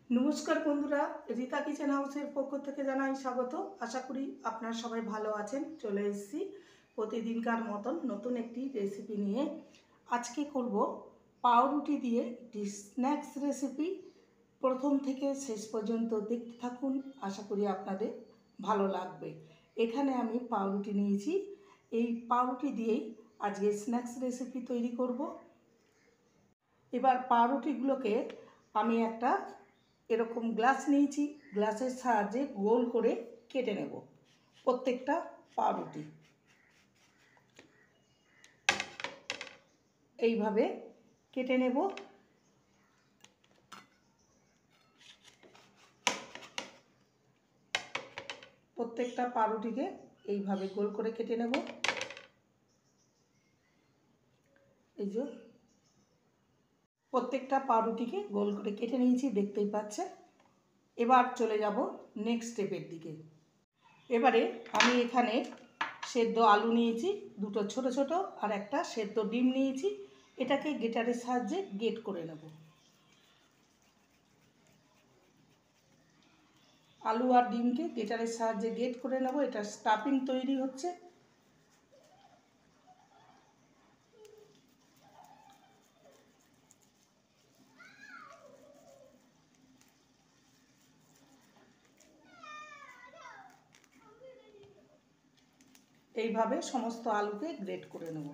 নমস্কার বন্ধুরা, রীতা কিচেন হাউসের পক্ষ থেকে জানাই স্বাগত। আশা করি আপনারা সবাই ভালো আছেন। চলে এসেছি প্রতিদিনকার মতন নতুন একটি রেসিপি নিয়ে। আজকে করব পাউরুটি দিয়ে একটি স্ন্যাক্স রেসিপি। প্রথম থেকে শেষ পর্যন্ত দেখতে থাকুন, আশা করি আপনাদের ভালো লাগবে। এখানে আমি পাউরুটি নিয়েছি, এই পাউরুটি দিয়েই আজকে স্ন্যাক্স রেসিপি তৈরি করব। এবার পাউরুটিগুলোকে আমি একটা এরকম গ্লাস নিয়েছি, গ্লাসের সাহায্যে গোল করে কেটে নেব প্রত্যেকটা পাউরুটি। এইভাবে কেটে নেব। প্রত্যেকটা পাউরুটিকে এইভাবে গোল করে কেটে নেব। এই যে প্রত্যেকটা পাউরুটিকে গোল করে কেটে নিয়েছি, দেখতেই পাচ্ছেন। এবার চলে যাব নেক্সট স্টেপের দিকে। এবারে আমি এখানে সেদ্ধ আলু নিয়েছি দুটো ছোট ছোট, আর একটা সেদ্ধ ডিম নিয়েছি। এটাকে গ্রেটারের সাহায্যে গ্রেট করে নেব। আলু আর ডিমকে গ্রেটারের সাহায্যে গ্রেট করে নেব। এটা স্টাফিং তৈরি হচ্ছে। এইভাবে সমস্ত আলুকে গ্রেট করে নেব।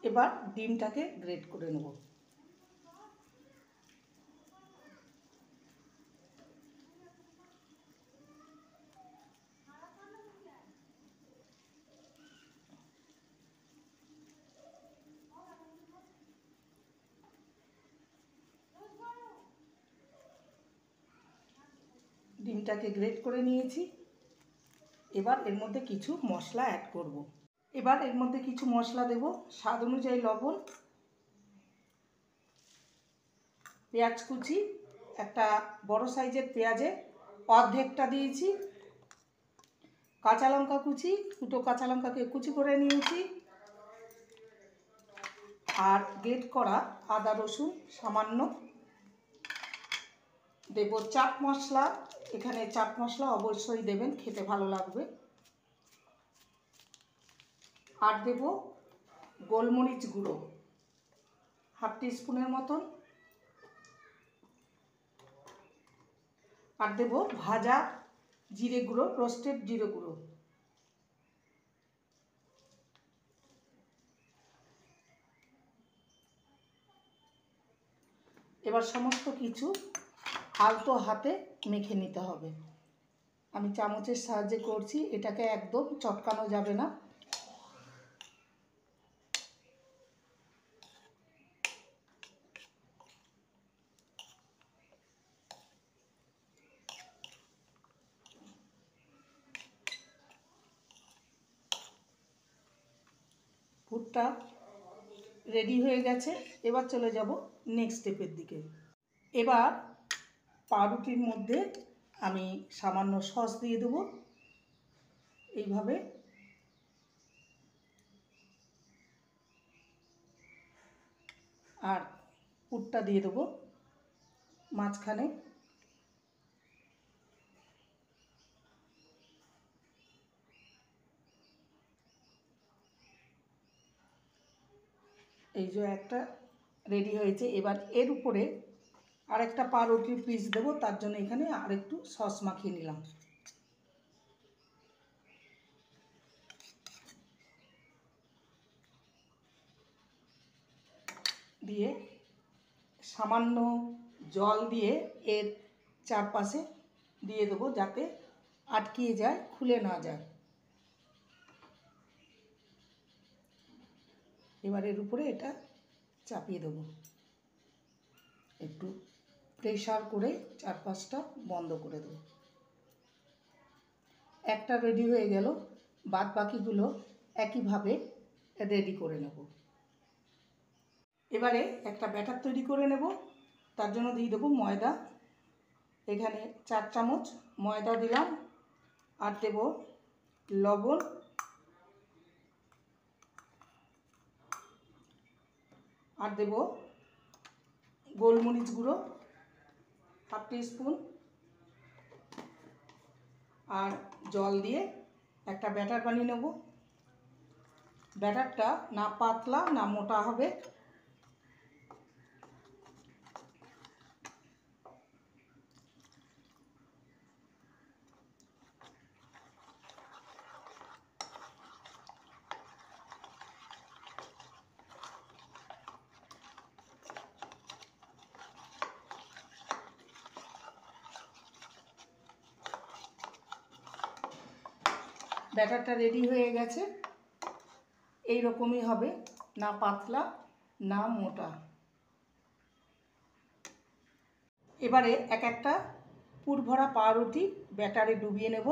এবার ডিমটাকে গ্রেট করে নেব। ডিমটাকে গ্রেট করে নিয়েছি। এবার এর মধ্যে কিছু মশলা অ্যাড করব। এবার এর মধ্যে কিছু মশলা দেব। স্বাদ অনুযায়ী লবণ, পেঁয়াজ কুচি, একটা বড় সাইজের পেঁয়াজে অর্ধেকটা দিয়েছি, কাঁচা লঙ্কা কুচি, দুটো কাঁচা লঙ্কাকে কুচি করে নিয়েছি, আর গ্রেট করা আদা রসুন সামান্য দেব। চাট মশলা, এখানে চাট মশলা অবশ্যই দেবেন, খেতে ভালো লাগবে। আর দেব গোলমরিচ গুঁড়ো হাফ টিস্পুনের মতন, আর দেব ভাজা জিরে গুঁড়ো, রোস্টেড জিরে গুঁড়ো। এবার সমস্ত কিছু আলতো হাতে মেখে নিতে হবে। আমি চামচের সাহায্যে করছি, এটাকে একদম চটকানো যাবে না। পুরটা রেডি হয়ে গেছে। এবার চলে যাব নেক্সট স্টেপের দিকে। এবার পাউরুটির মধ্যে আমি সামান্য সস দিয়ে দেব। এইভাবে আর পুরটা দিয়ে দেবো মাঝখানে। এই যে একটা রেডি হয়েছে। এবার এর উপরে আরেকটা পাউরুটির পিস দেবো, তার জন্য এখানে আরেকটু সস মাখিয়ে নিলাম। দিয়ে সামান্য জল দিয়ে এর চারপাশে দিয়ে দেবো, যাতে আটকিয়ে যায়, খুলে না যায়। এবার এর উপরে এটা চাপিয়ে দেবো, একটু প্রেসার করে চারপাশটা বন্ধ করে দেবো। একটা রেডি হয়ে গেল, বাদ বাকিগুলো একইভাবে রেডি করে নেব। এবারে একটা ব্যাটার তৈরি করে নেব। তার জন্য দিয়ে দেবো ময়দা। এখানে 4 চামচ ময়দা দিলাম, আর দেব লবণ, আর দেব গোলমরিচ গুঁড়ো হাফ টিস্পুন, আর জল দিয়ে একটা ব্যাটার বানিয়ে নেব। ব্যাটারটা না পাতলা না মোটা হবে। ব্যাটারটা রেডি হয়ে গেছে। এই রকমই হবে, না পাতলা না মোটা। এবারে এক একটা পুর ভরা পাউরুটি ব্যাটারে ডুবিয়ে নেব।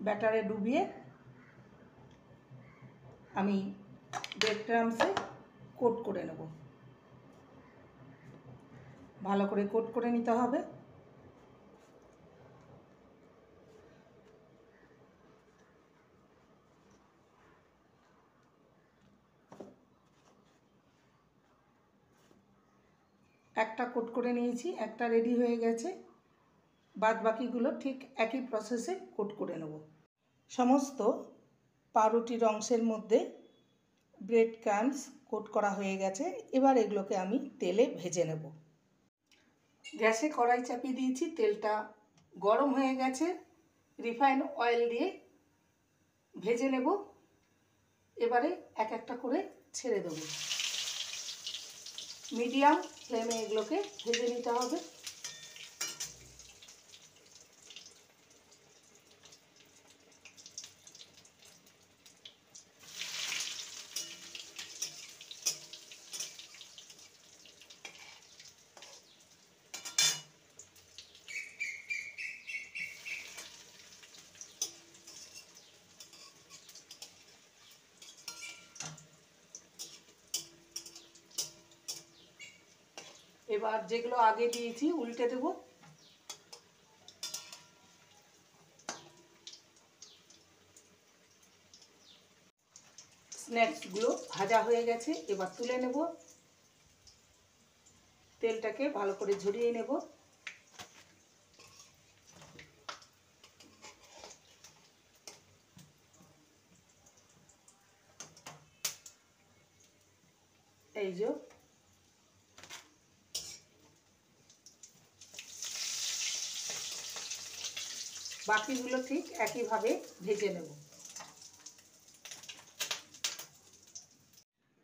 ব্যাটারে ডুবিয়ে আমি ব্রেড ক্রাম্বসে কোট করে নেব। ভালো করে কোট করে নিতে হবে। একটা কোট করে নিয়েছি, একটা রেডি হয়ে গেছে। বাদ বাকিগুলো ঠিক একই প্রসেসে কোট করে নেব। সমস্ত পাউরুটির অংশের মধ্যে ব্রেড ক্রাম্বস কোট করা হয়ে গেছে। এবার এগুলোকে আমি তেলে ভেজে নেব। গ্যাসে কড়াই চাপিয়ে দিয়েছি, তেলটা গরম হয়ে গেছে। রিফাইন অয়েল দিয়ে ভেজে নেব। এবারে এক একটা করে ছেড়ে দেব। মিডিয়াম ফ্লেমে এগুলোকে ভেজে নিতে হবে। এবার যেগুলো আগে দিয়েছি উল্টে দেব। স্ন্যাক্সগুলো ভাজা হয়ে গেছে, এবার তুলে নেব। তেলটাকে ভালো করে ঝরিয়ে নেব। এই যে বাকিগুলো ঠিক একইভাবে ভেজে নেব।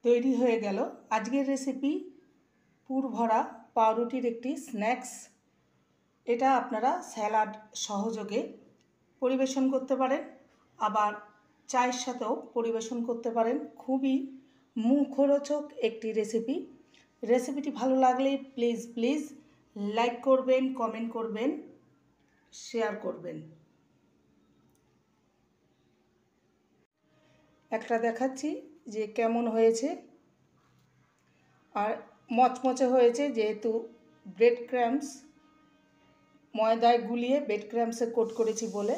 তৈরি হয়ে গেল আজকের রেসিপি পুর ভরা পাউরুটির একটি স্ন্যাক্স। এটা আপনারা স্যালাড সহযোগে পরিবেশন করতে পারেন, আবার চায়ের সাথেও পরিবেশন করতে পারেন। খুবই মুখরোচক একটি রেসিপি। রেসিপিটি ভালো লাগলে প্লিজ লাইক করবেন, কমেন্ট করবেন, শেয়ার করবেন। একটা দেখাচ্ছি যে কেমন হয়েছে। আর মচমচে হয়েছে, যেহেতু ব্রেড ক্রাম্বস ময়দায় গুলিয়ে ব্রেড ক্রাম্বসে কোট করেছি বলে।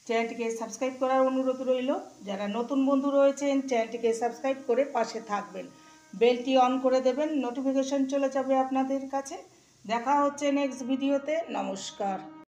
চ্যানেলটিকে সাবস্ক্রাইব করার অনুরোধ রইল। যারা নতুন বন্ধু রয়েছেন চ্যানেলটিকে সাবস্ক্রাইব করে পাশে থাকবেন, বেলটি অন করে দেবেন, নোটিফিকেশন চলে যাবে আপনাদের কাছে। দেখা হচ্ছে নেক্সট ভিডিওতে। নমস্কার।